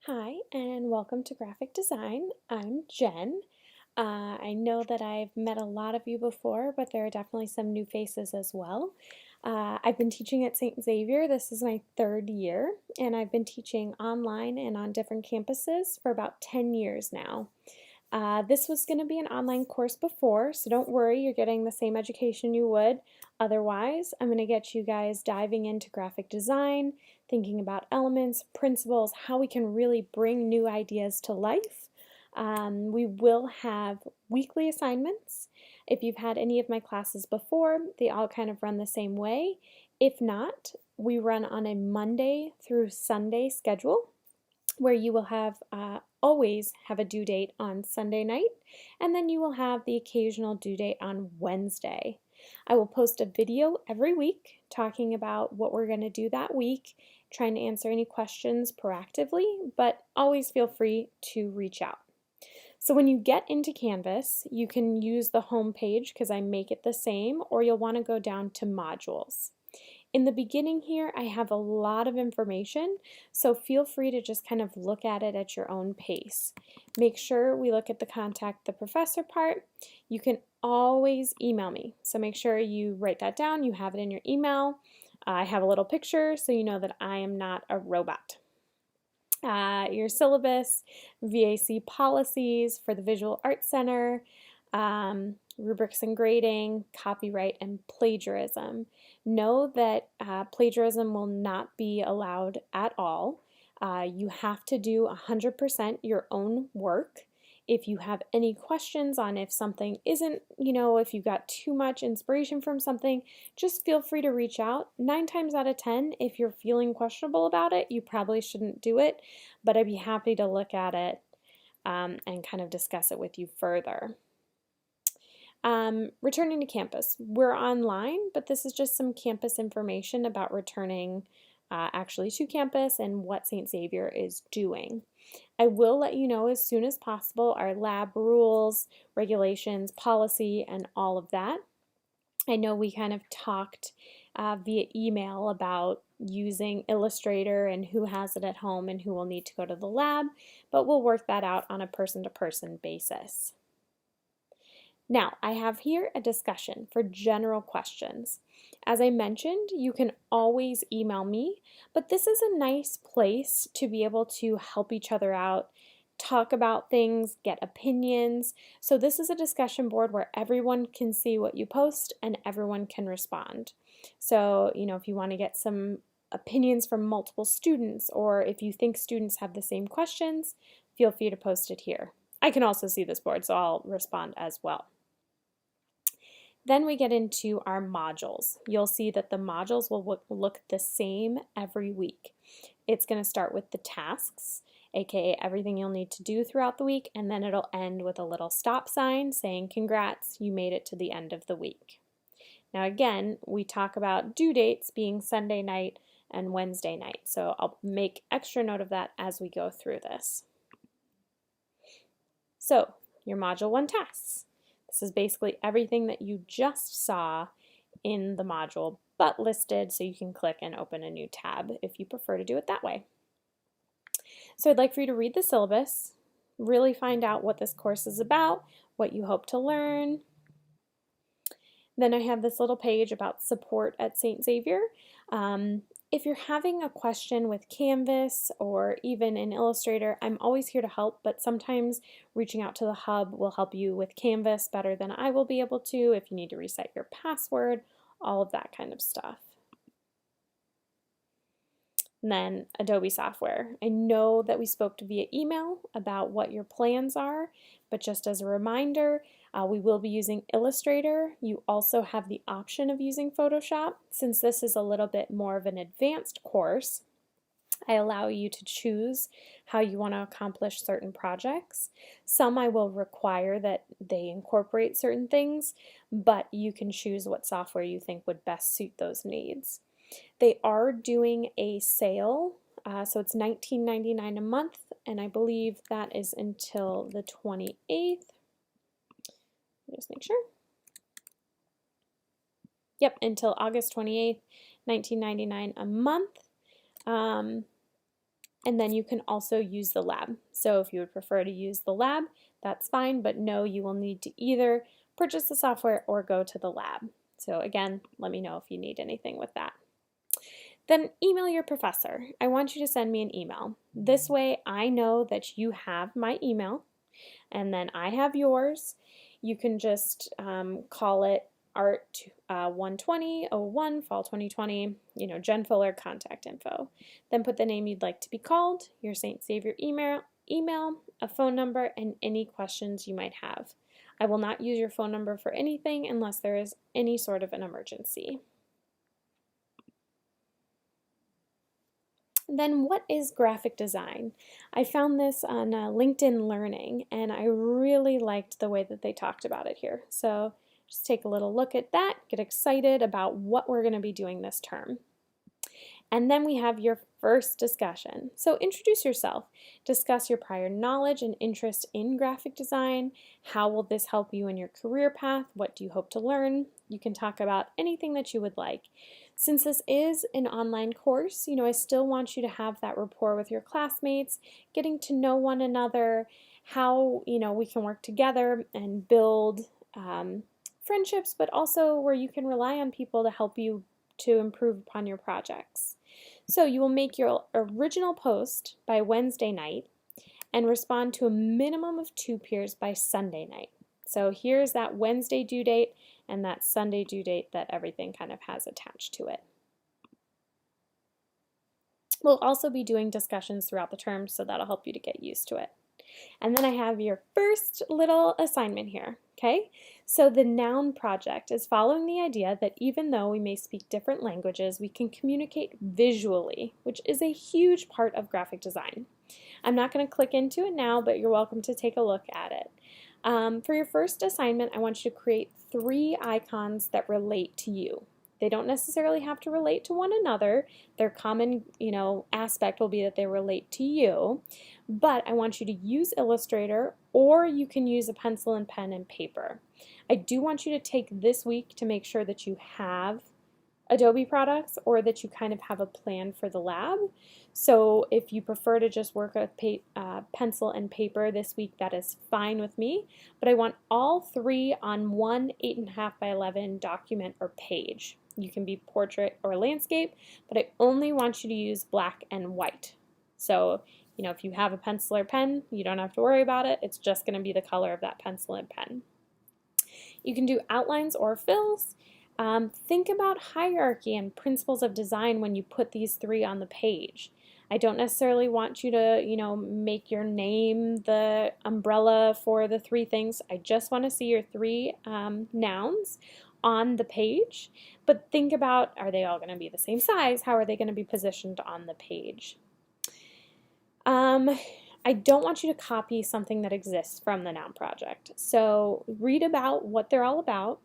Hi, and welcome to Graphic Design. I'm Jen. I know that I've met a lot of you before, but there are definitely some new faces as well. I've been teaching at St. Xavier. This is my third year, and I've been teaching online and on different campuses for about 10 years now. This was going to be an online course before, so don't worry, you're getting the same education you would otherwise. I'm going to get you guys diving into graphic design, thinking about elements, principles, how we can really bring new ideas to life. We will have weekly assignments. If you've had any of my classes before, they all kind of run the same way. If not, we run on a Monday through Sunday schedule where you will have always have a due date on Sunday night, and then you will have the occasional due date on Wednesday. I will post a video every week talking about what we're going to do that week, trying to answer any questions proactively, but always feel free to reach out. So when you get into Canvas, you can use the home page because I make it the same, or you'll want to go down to modules. In the beginning here, I have a lot of information, so feel free to just kind of look at it at your own pace. Make sure we look at the contact the professor part. You can always email me, so make sure you write that down, you have it in your email. I have a little picture so you know that I am not a robot. Your syllabus, VAC policies for the Visual Arts Center, rubrics and grading, copyright, and plagiarism. Know that plagiarism will not be allowed at all. You have to do 100% your own work. If you have any questions on if something isn't, if you got too much inspiration from something, just feel free to reach out. 9 times out of 10, if you're feeling questionable about it, you probably shouldn't do it, but I'd be happy to look at it and kind of discuss it with you further. Returning to campus. We're online, but this is just some campus information about returning actually to campus and what St. Xavier is doing. I will let you know as soon as possible our lab rules, regulations, policy, and all of that. I know we kind of talked via email about using Illustrator and who has it at home and who will need to go to the lab, but we'll work that out on a person-to-person basis. Now, I have here a discussion for general questions. As I mentioned, you can always email me, but this is a nice place to be able to help each other out, talk about things, get opinions. So this is a discussion board where everyone can see what you post and everyone can respond. So, if you want to get some opinions from multiple students, or if you think students have the same questions, feel free to post it here. I can also see this board, so I'll respond as well. Then we get into our modules. You'll see that the modules will look the same every week. It's going to start with the tasks, aka everything you'll need to do throughout the week, and then it'll end with a little stop sign saying, congrats, you made it to the end of the week. Now again, we talk about due dates being Sunday night and Wednesday night, so I'll make extra note of that as we go through this. So, your Module 1 tasks. This is basically everything that you just saw in the module, but listed so you can click and open a new tab if you prefer to do it that way. So I'd like for you to read the syllabus, really find out what this course is about, what you hope to learn. Then I have this little page about support at St. Xavier. If you're having a question with Canvas or even in Illustrator, I'm always here to help, but sometimes reaching out to the hub will help you with Canvas better than I will be able to if you need to reset your password, all of that kind of stuff. And then Adobe software. I know that we spoke via email about what your plans are, but just as a reminder, we will be using Illustrator. You also have the option of using Photoshop. Since this is a little bit more of an advanced course, I allow you to choose how you want to accomplish certain projects. Some I will require that they incorporate certain things, but you can choose what software you think would best suit those needs. They are doing a sale, so it's $19.99 a month, and I believe that is until the 28th. Just make sure. Yep, until August 28th, $19.99 a month. and then you can also use the lab. So if you would prefer to use the lab, that's fine, but no, you will need to either purchase the software or go to the lab. So again, let me know if you need anything with that. Then email your professor. I want you to send me an email. This way I know that you have my email and then I have yours. You can just call it Art 12001 Fall 2020, Jen Fuller contact info. Then put the name you'd like to be called, your St. Xavier email, a phone number, and any questions you might have. I will not use your phone number for anything unless there is any sort of an emergency. Then what is graphic design? I found this on LinkedIn Learning and I really liked the way that they talked about it here. So just take a little look at that, get excited about what we're going to be doing this term. And then we have your first discussion. So introduce yourself. Discuss your prior knowledge and interest in graphic design. How will this help you in your career path? What do you hope to learn? You can talk about anything that you would like. Since this is an online course, I still want you to have that rapport with your classmates, getting to know one another, how, we can work together and build friendships, but also where you can rely on people to help you to improve upon your projects. So you will make your original post by Wednesday night and respond to a minimum of 2 peers by Sunday night. So here's that Wednesday due date and that Sunday due date that everything kind of has attached to it. We'll also be doing discussions throughout the term, so that'll help you to get used to it. And then I have your first little assignment here, okay? So the noun project is following the idea that even though we may speak different languages, we can communicate visually, which is a huge part of graphic design. I'm not going to click into it now, but you're welcome to take a look at it. For your first assignment, I want you to create 3 icons that relate to you. They don't necessarily have to relate to one another. Their common, aspect will be that they relate to you. But I want you to use Illustrator, or you can use a pencil and pen and paper. I do want you to take this week to make sure that you have Adobe products or that you kind of have a plan for the lab. So if you prefer to just work with pencil and paper this week, that is fine with me. But I want all 3 on one 8.5 by 11 document or page. You can be portrait or landscape, but I only want you to use black and white. So, if you have a pencil or pen, you don't have to worry about it. It's just going to be the color of that pencil and pen. You can do outlines or fills. Think about hierarchy and principles of design when you put these 3 on the page. I don't necessarily want you to, make your name the umbrella for the 3 things. I just want to see your 3 nouns on the page, but think about, are they all going to be the same size? How are they going to be positioned on the page? I don't want you to copy something that exists from the noun project. So read about what they're all about.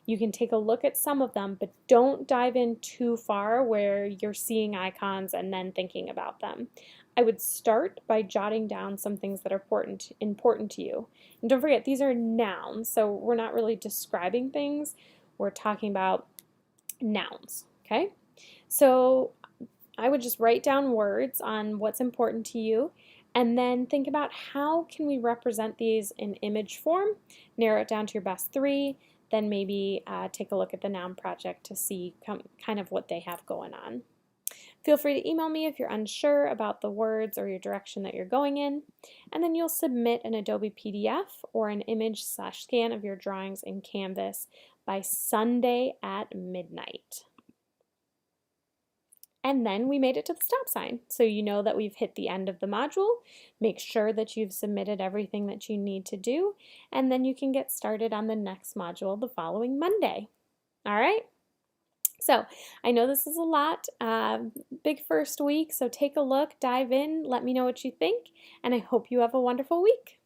You can take a look at some of them, but don't dive in too far where you're seeing icons and then thinking about them. I would start by jotting down some things that are important to you. And don't forget, these are nouns, so we're not really describing things. We're talking about nouns, okay? So I would just write down words on what's important to you and then think about how can we represent these in image form, narrow it down to your best 3, then maybe take a look at the noun project to see kind of what they have going on. Feel free to email me if you're unsure about the words or your direction that you're going in, and then you'll submit an Adobe PDF or an image/scan of your drawings in Canvas by Sunday at midnight. And then we made it to the stop sign. So you know that we've hit the end of the module. Make sure that you've submitted everything that you need to do, and then you can get started on the next module the following Monday. All right? So I know this is a lot, big first week, so take a look, dive in, let me know what you think, and I hope you have a wonderful week.